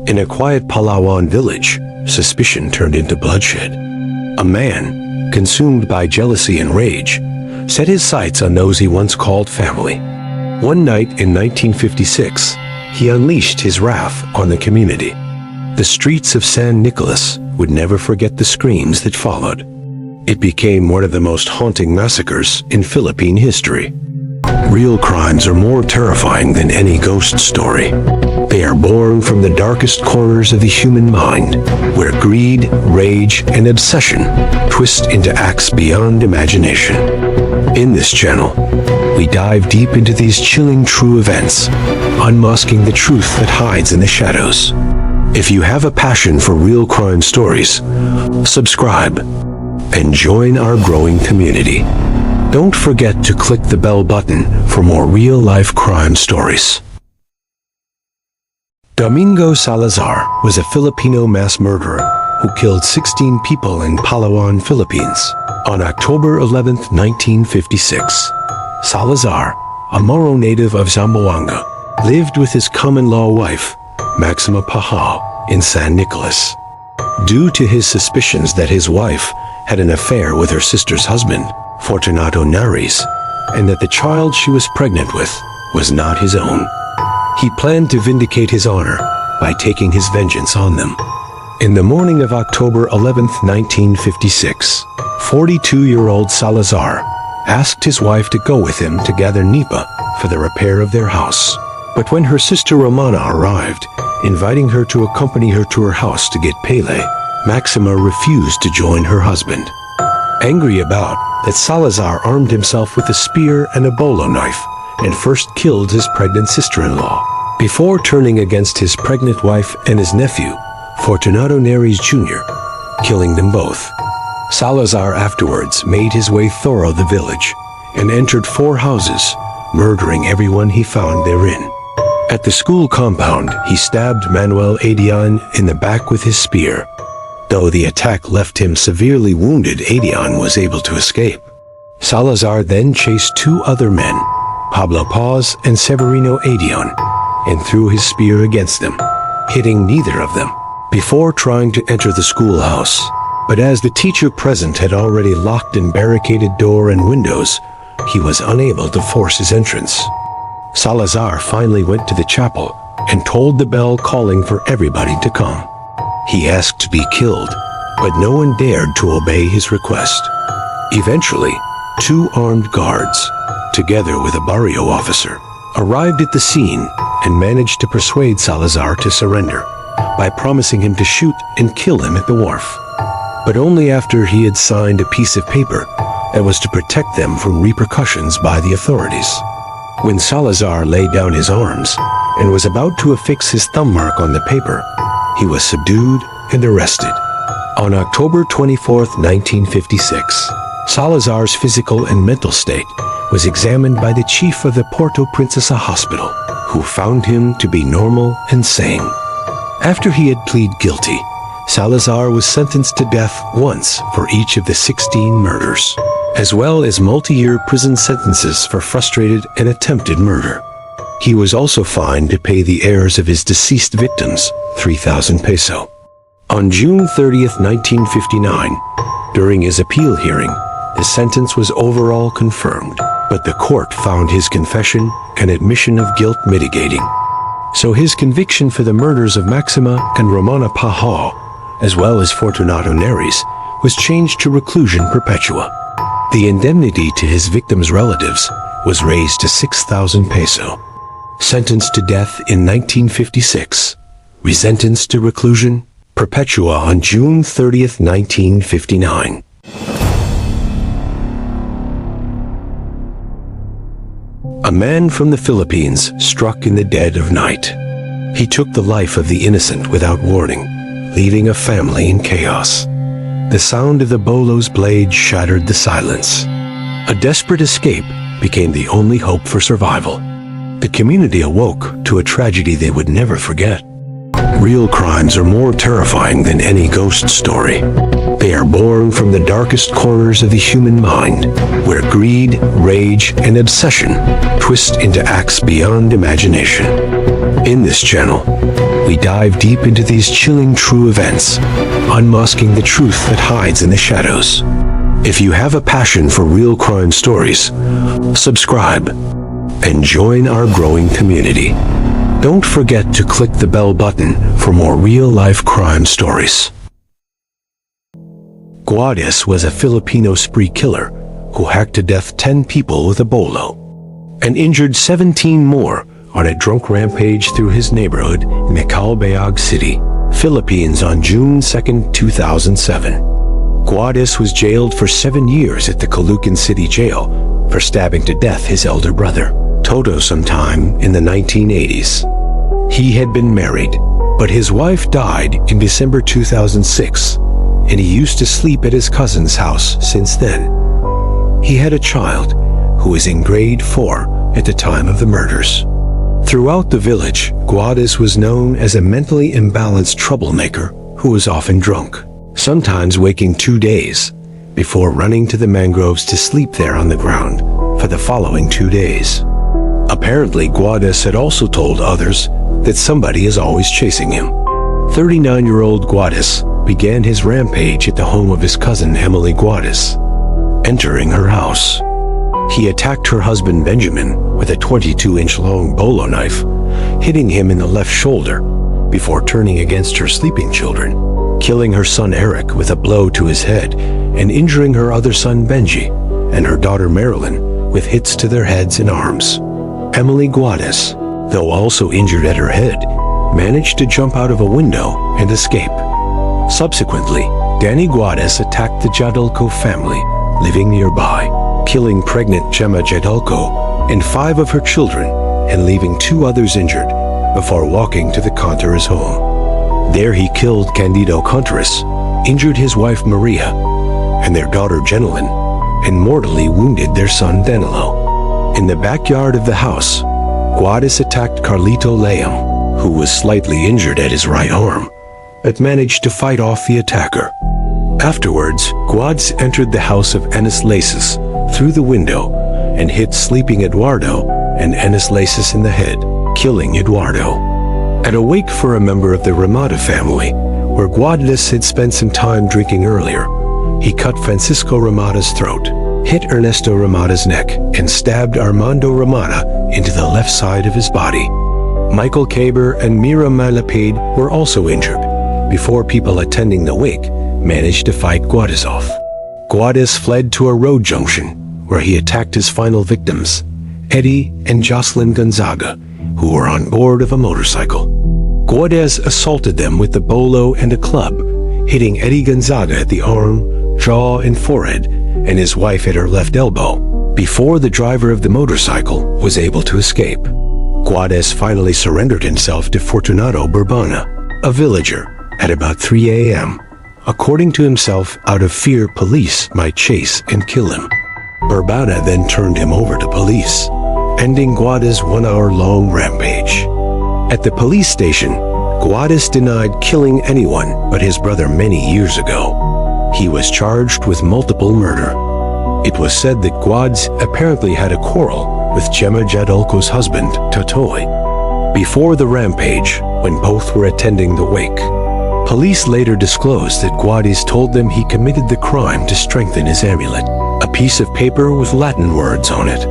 In a quiet Palawan village, suspicion turned into bloodshed. A man, consumed by jealousy and rage, set his sights on those he once called family. One night in 1956, he unleashed his wrath on the community. The streets of San Nicolas would never forget the screams that followed. It became one of the most haunting massacres in Philippine history. Real crimes are more terrifying than any ghost story. They are born from the darkest corners of the human mind, where greed, rage, and obsession twist into acts beyond imagination. In this channel, we dive deep into these chilling true events, unmasking the truth that hides in the shadows. If you have a passion for real crime stories, subscribe and join our growing community. Don't forget to click the bell button for more real-life crime stories. Domingo Salazar was a Filipino mass murderer who killed 16 people in Palawan, Philippines on October 11, 1956. Salazar, a Moro native of Zamboanga, lived with his common-law wife, Maxima Pahao, in San Nicolas. Due to his suspicions that his wife had an affair with her sister's husband, Fortunato Nares, and that the child she was pregnant with was not his own, he planned to vindicate his honor by taking his vengeance on them. In the morning of October 11, 1956, 42-year-old Salazar asked his wife to go with him to gather nipa for the repair of their house. But when her sister Romana arrived, inviting her to accompany her to her house to get pele, Maxima refused to join her husband. Angry about that, Salazar armed himself with a spear and a bolo knife and first killed his pregnant sister-in-law, before turning against his pregnant wife and his nephew, Fortunato Nares Jr., killing them both. Salazar afterwards made his way through the village and entered 4 houses, murdering everyone he found therein. At the school compound, he stabbed Manuel Adian in the back with his spear. Though the attack left him severely wounded, Adian was able to escape. Salazar then chased 2 other men, Pablo Paz and Severino Adian, and threw his spear against them, hitting neither of them, before trying to enter the schoolhouse. But as the teacher present had already locked and barricaded door and windows, he was unable to force his entrance. Salazar finally went to the chapel and tolled the bell, calling for everybody to come. He asked to be killed, but no one dared to obey his request. Eventually, 2 armed guards, together with a barrio officer, arrived at the scene and managed to persuade Salazar to surrender by promising him to shoot and kill him at the wharf. But only after he had signed a piece of paper that was to protect them from repercussions by the authorities. When Salazar laid down his arms and was about to affix his thumb mark on the paper, he was subdued and arrested. On October 24, 1956, Salazar's physical and mental state was examined by the chief of the Puerto Princesa Hospital, who found him to be normal and sane. After he had pleaded guilty, Salazar was sentenced to death once for each of the 16 murders, as well as multi-year prison sentences for frustrated and attempted murder. He was also fined to pay the heirs of his deceased victims 3,000 peso. On June 30, 1959, during his appeal hearing, the sentence was overall confirmed, but the court found his confession and admission of guilt mitigating. So his conviction for the murders of Maxima and Romana Pahao, as well as Fortunato Nares, was changed to reclusion perpetua. The indemnity to his victims' relatives was raised to 6,000 peso. Sentenced to death in 1956, resentenced to reclusion perpetua on June 30, 1959. A man from the Philippines struck in the dead of night. He took the life of the innocent without warning, leaving a family in chaos. The sound of the Bolo's blade shattered the silence. A desperate escape became the only hope for survival. The community awoke to a tragedy they would never forget. Real crimes are more terrifying than any ghost story. They are born from the darkest corners of the human mind, where greed, rage, and obsession twist into acts beyond imagination. In this channel, we dive deep into these chilling true events, unmasking the truth that hides in the shadows. If you have a passion for real crime stories, subscribe and join our growing community. Don't forget to click the bell button for more real-life crime stories. Guades was a Filipino spree killer who hacked to death 10 people with a bolo and injured 17 more on a drunk rampage through his neighborhood in Calbayog City, Philippines on June 2, 2007. Guades was jailed for 7 years at the Caloocan City Jail for stabbing to death his elder brother, Toto, sometime in the 1980s. He had been married, but his wife died in December 2006, and he used to sleep at his cousin's house since then. He had a child who was in grade 4 at the time of the murders. Throughout the village, Guades was known as a mentally imbalanced troublemaker who was often drunk, sometimes waking 2 days before running to the mangroves to sleep there on the ground for the following 2 days. Apparently, Guades had also told others that somebody is always chasing him. 39-year-old Guades began his rampage at the home of his cousin Emily Guades. Entering her house, he attacked her husband Benjamin with a 22-inch long bolo knife, hitting him in the left shoulder before turning against her sleeping children, killing her son Eric with a blow to his head and injuring her other son Benji and her daughter Marilyn with hits to their heads and arms. Emily Guades, though also injured at her head, managed to jump out of a window and escape. Subsequently, Danny Guades attacked the Jadalco family living nearby, killing pregnant Gemma Jadalco and 5 of her children and leaving 2 others injured before walking to the Contreras home. There he killed Candido Contreras, injured his wife Maria and their daughter Jenilyn, and mortally wounded their son Danilo. In the backyard of the house, Guades attacked Carlito Leam, who was slightly injured at his right arm, but managed to fight off the attacker. Afterwards, Guades entered the house of Enes Laces through the window and hit sleeping Eduardo and Enes Laces in the head, killing Eduardo. At a wake for a member of the Ramada family, where Guades had spent some time drinking earlier, he cut Francisco Ramada's throat, hit Ernesto Ramada's neck, and stabbed Armando Ramada into the left side of his body. Michael Caber and Mira Malapide were also injured before people attending the wake managed to fight Guades off. Guades fled to a road junction where he attacked his final victims, Eddie and Jocelyn Gonzaga, who were on board of a motorcycle. Guades assaulted them with the bolo and a club, hitting Eddie Gonzaga at the arm, jaw, and forehead, and his wife at her left elbow, before the driver of the motorcycle was able to escape. Guades finally surrendered himself to Fortunato Burbana, a villager, at about 3 a.m., according to himself, out of fear police might chase and kill him. Burbana then turned him over to police, ending Guades' 1-hour-long rampage. At the police station, Guades denied killing anyone but his brother many years ago. He was charged with multiple murder. It was said that Guades apparently had a quarrel with Gemma Jadalco's husband, Totoy, before the rampage when both were attending the wake. Police later disclosed that Guades told them he committed the crime to strengthen his amulet, a piece of paper with Latin words on it.